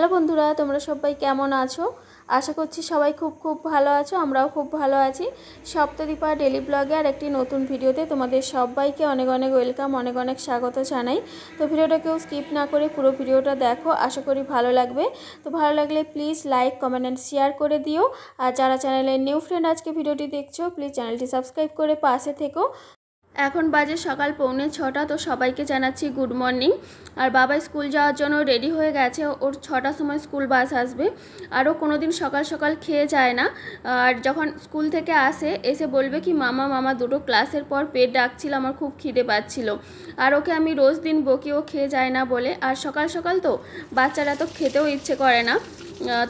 Hello বন্ধুরা, তোমরা সবাই কেমন আছো? আশা করছি সবাই খুব খুব ভালো আছো। আমরাও খুব ভালো আছি। সপ্তদীপা ডেলি ব্লগে আর একটি নতুন ভিডিওতে তোমাদের সবাইকে অনেক অনেক ওয়েলকাম, অনেক অনেক স্বাগত জানাই। তো ভিডিওটা কেউ স্কিপ না করে পুরো ভিডিওটা দেখো, আশা করি ভালো লাগবে। তো ভালো লাগলে please like, comment and share করে দিও। আর যারা চ্যানেলের নিউ ফ্রেন্ড আজকে ভিডিওটি দেখছো, প্লিজ চ্যানেলটি সাবস্ক্রাইব করে পাশে থেকো। এখন বাজে সকাল 6:45। তো সবাইকে জানাচ্ছি গুড মর্নিং। আর বাবা স্কুল যাওয়ার জন্য রেডি হয়ে গেছে। ওর 6টার সময় স্কুল বাস আসবে। আরও কোনো দিন সকাল সকাল খেয়ে যায় না। আর যখন স্কুল থেকে এসে বলবে কি মামা মামা, দুটো ক্লাসের পর পেট ডাকছিল, আমার খুব খিদে পাচ্ছিল। আর ওকে আমি রোজ দিন বকি, ও খেয়ে যায় না বলে। আর সকাল সকাল তো বাচ্চারা তো খেতেও ইচ্ছে করে না।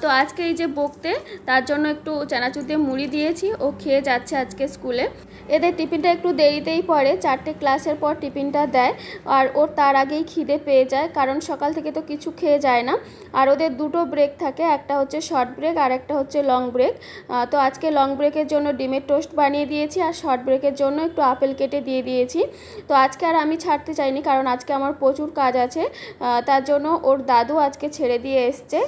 তো আজকে এই যে বকতে, তার জন্য একটু চানাচুর দিয়ে মুড়ি দিয়েছি। ও খেয়ে যাচ্ছে আজকে স্কুলে। এদের টিফিনটা একটু দেরিতেই পড়ে, 4টে ক্লাসের পর টিফিনটা দেয়। আর ওর তার আগেই খিদে পেয়ে যায়, কারণ সকাল থেকে তো কিছু খেয়ে যায় না। আর ওদের দুটো ব্রেক থাকে, একটা হচ্ছে শর্ট ব্রেক আর একটা হচ্ছে লং ব্রেক। তো আজকে লং ব্রেকের জন্য ডিমের টোস্ট বানিয়ে দিয়েছি, আর শর্ট ব্রেকের জন্য একটু আপেল কেটে দিয়ে দিয়েছি। তো আজকে আর আমি ছাড়তে চাইনি, কারণ আজকে আমার প্রচুর কাজ আছে। তার জন্য ওর দাদু আজকে ছেড়ে দিয়ে এসছে।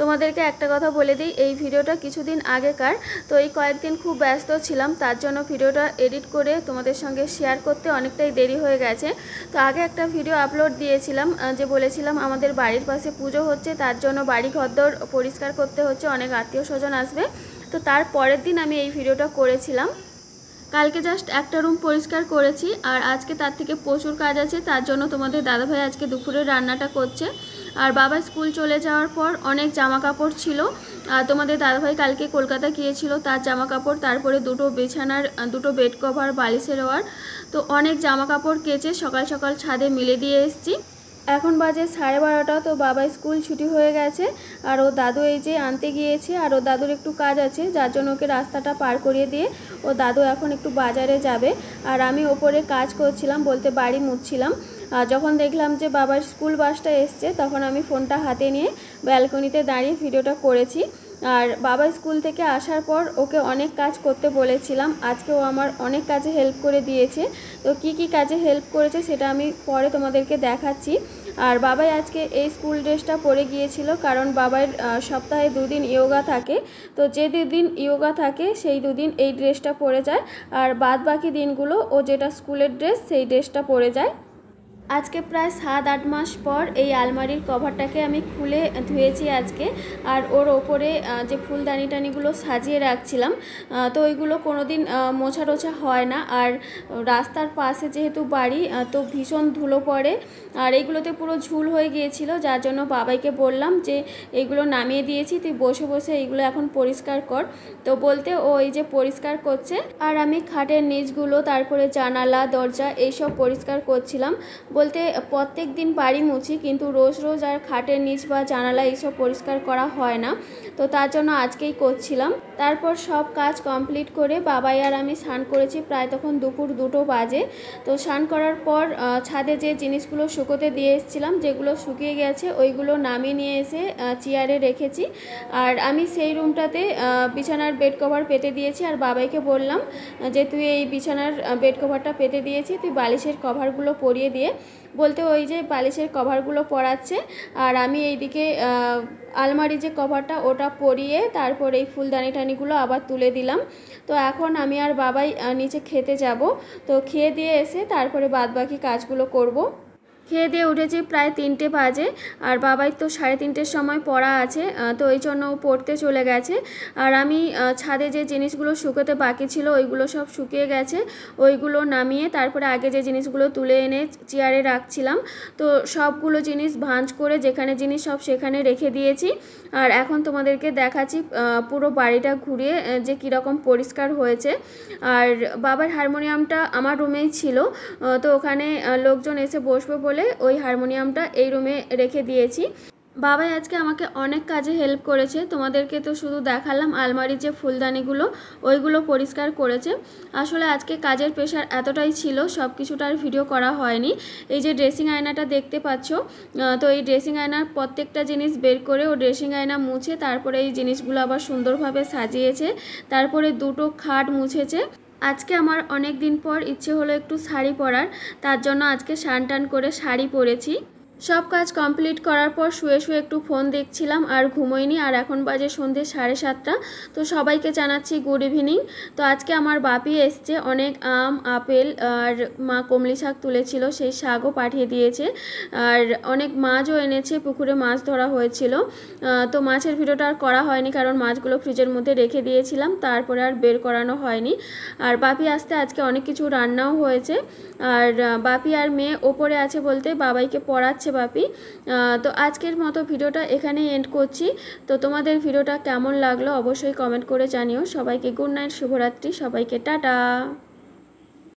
তোমাদেরকে একটা কথা বলে দিই, এই ভিডিওটা কিছুদিন আগেকার। তো এই কয়েকদিন খুব ব্যস্ত ছিলাম, তার জন্য ভিডিওটা এডিট করে তোমাদের সঙ্গে শেয়ার করতে অনেকটাই দেরি হয়ে গেছে। তো আগে একটা ভিডিও আপলোড দিয়েছিলাম, যে বলেছিলাম আমাদের বাড়ির পাশে পুজো হচ্ছে, তার জন্য বাড়ি ঘরদোর পরিষ্কার করতে হচ্ছে, অনেক আত্মীয় স্বজন আসবে। তো তার পরের দিন আমি এই ভিডিওটা করেছিলাম। কালকে জাস্ট একটা রুম পরিষ্কার করেছি, আর আজকে তার থেকে প্রচুর কাজ আছে। তার জন্য তোমাদের দাদাভাই আজকে দুপুরে রান্নাটা করছে। আর বাবা স্কুল চলে যাওয়ার পর অনেক জামা কাপড় ছিল। তোমাদের দাদাভাই কালকে কলকাতা গিয়েছিল, তার জামা কাপড়, তারপরে দুটো বিছানার দুটো বেড কভার, বালিশের ওয়ার। তো অনেক জামা কাপড় কেচে সকাল সকাল ছাদে মিলে দিয়ে এসেছি। এখন বাজে 12:30। তো বাবা স্কুল ছুটি হয়ে গেছে, আর ও দাদু এই যে আনতে গিয়েছে। আর ও দাদুর একটু কাজ আছে, যার জন্য ওকে রাস্তাটা পার করিয়ে দিয়ে ও দাদু এখন একটু বাজারে যাবে। আর আমি ওপরে কাজ করছিলাম, বলতে বাড়ি মুছছিলাম। যখন দেখলাম যে বাবার স্কুল বাসটা এসছে, তখন আমি ফোনটা হাতে নিয়ে ব্যালকনিতে দাঁড়িয়ে ভিডিওটা করেছি। আর বাবা স্কুল থেকে আসার পর ওকে অনেক কাজ করতে বলেছিলাম, আজকে ও আমার অনেক কাজে হেল্প করে দিয়েছে। তো কি কি কাজে হেল্প করেছে সেটা আমি পরে তোমাদেরকে দেখাচ্ছি। আর বাবাই আজকে এই স্কুল ড্রেসটা পরে গিয়েছিল, কারণ বাবার সপ্তাহে 2 দিন ইয়োগা থাকে। তো যে 2 দিন ইয়োগা থাকে সেই 2 দিন এই ড্রেসটা পরে যায়, আর বাদ বাকি দিনগুলো ও যেটা স্কুলের ড্রেস সেই ড্রেসটা পরে যায়। আজকে প্রায় 7-8 মাস পর এই আলমারির কভারটাকে আমি খুলে ধুয়েছি আজকে। আর ওর ওপরে যে ফুলদানি টানিগুলো সাজিয়ে রাখছিলাম, তো ওইগুলো কোনো দিন মোছা টোছা হয় না। আর রাস্তার পাশে যেহেতু বাড়ি, তো ভীষণ ধুলো পড়ে, আর এইগুলোতে পুরো ঝুল হয়ে গিয়েছিল। যার জন্য বাবাইকে বললাম যে এইগুলো নামিয়ে দিয়েছি, তুই বসে বসে এইগুলো এখন পরিষ্কার কর। তো বলতে ও এই যে পরিষ্কার করছে, আর আমি খাটের নিচগুলো, তারপরে জানালা দরজা এইসব পরিষ্কার করছিলাম। বলতে প্রত্যেক দিন বাড়ি মুছি, কিন্তু রোজ রোজ আর খাটের নিচ বা জানালা এইসব পরিষ্কার করা হয় না। তো তার জন্য আজকেই করছিলাম। তারপর সব কাজ কমপ্লিট করে বাবাই আর আমি স্নান করেছি, প্রায় তখন দুপুর 2টো বাজে। তো স্নান করার পর ছাদে যে জিনিসগুলো শুকোতে দিয়ে এসেছিলাম, যেগুলো শুকিয়ে গেছে ওইগুলো নামিয়ে নিয়ে এসে চেয়ারে রেখেছি। আর আমি সেই রুমটাতে বিছানার বেড কভার পেতে দিয়েছি। আর বাবাইকে বললাম যে তুই এই বিছানার বেড কভারটা পেতে দিয়েছি, তুই বালিশের কভারগুলো পরিয়ে দিয়ে। বলতে ওই যে বালিশের কভারগুলো পরাচ্ছে, আর আমি এইদিকে আলমারি যে কভারটা ওটা পরিয়ে তারপর এই ফুলদানি টানিগুলো আবার তুলে দিলাম। তো এখন আমি আর বাবাই নিচে খেতে যাব। তো খেয়ে দিয়ে এসে তারপরে বাদবাকি কাজগুলো করব। খেয়ে দিয়ে উঠেছি প্রায় 3টে বাজে, আর বাবাই তো 3:30-র সময় পড়া আছে, তো ওই জন্য ও পড়তে চলে গেছে। আর আমি ছাদে যে জিনিসগুলো শুকোতে বাকি ছিল ওইগুলো সব শুকিয়ে গেছে, ওইগুলো নামিয়ে তারপরে আগে যে জিনিসগুলো তুলে এনে চেয়ারে রাখছিলাম। তো সবগুলো জিনিস ভাঁজ করে যেখানে জিনিস সব সেখানে রেখে দিয়েছি। আর এখন তোমাদেরকে দেখাচ্ছি পুরো বাড়িটা ঘুরিয়ে যে কীরকম পরিষ্কার হয়েছে। আর বাবার হারমোনিয়ামটা আমার রুমেই ছিল, তো ওখানে লোকজন এসে বসবে বলে ওই হারমোনিয়ামটা এই রুমে রেখে দিয়েছি। বাবাই আজকে আমাকে অনেক কাজে হেল্প করেছে। তোমাদেরকে তো শুধু দেখালাম আলমারির যে ফুলদানিগুলো ওইগুলো পরিষ্কার করেছে। আসলে আজকে কাজের প্রেশার এতটাই ছিল, সব কিছুটার ভিডিও করা হয়নি। এই যে ড্রেসিং আয়নাটা দেখতে পাচ্ছ, তো এই ড্রেসিং আয়নার প্রত্যেকটা জিনিস বের করে ও ড্রেসিং আয়না মুছে তারপরে এই জিনিসগুলো আবার সুন্দরভাবে সাজিয়েছে। তারপরে দুটো খাট মুছেছে। আজকে আমার অনেক দিন পর ইচ্ছে হলো একটু শাড়ি পরার, তার জন্য আজকে স্নান টান করে শাড়ি পরেছি। সব কাজ কমপ্লিট করার পর শুয়ে শুয়ে একটু ফোন দেখছিলাম আর ঘুমোইনি। আর এখন বাজে সন্ধ্যে 7:30। তো সবাইকে জানাচ্ছি গুড ইভিনিং। তো আজকে আমার বাপি এসছে, অনেক আম আপেল আর মা কমলি শাক তুলেছিল, সেই শাকও পাঠিয়ে দিয়েছে। আর অনেক মাছও এনেছে, পুকুরে মাছ ধরা হয়েছিল। তো মাছের ভিডিওটা আর করা হয়নি, কারণ মাছগুলো ফ্রিজের মধ্যে রেখে দিয়েছিলাম, তারপরে আর বের করানো হয়নি। আর বাপি আসতে আজকে অনেক কিছু রান্নাও হয়েছে। আর বাপি আর মেয়ে ওপরে আছে বলতে বাবাইকে পড়াচ্ছে বাপি। তো আজকের মতো ভিডিওটা এখানেই এন্ড করছি। তো তোমাদের ভিডিওটা কেমন লাগলো অবশ্যই কমেন্ট করে জানিও। সবাইকে গুড নাইট, শুভরাত্রি, সবাইকে টাটা।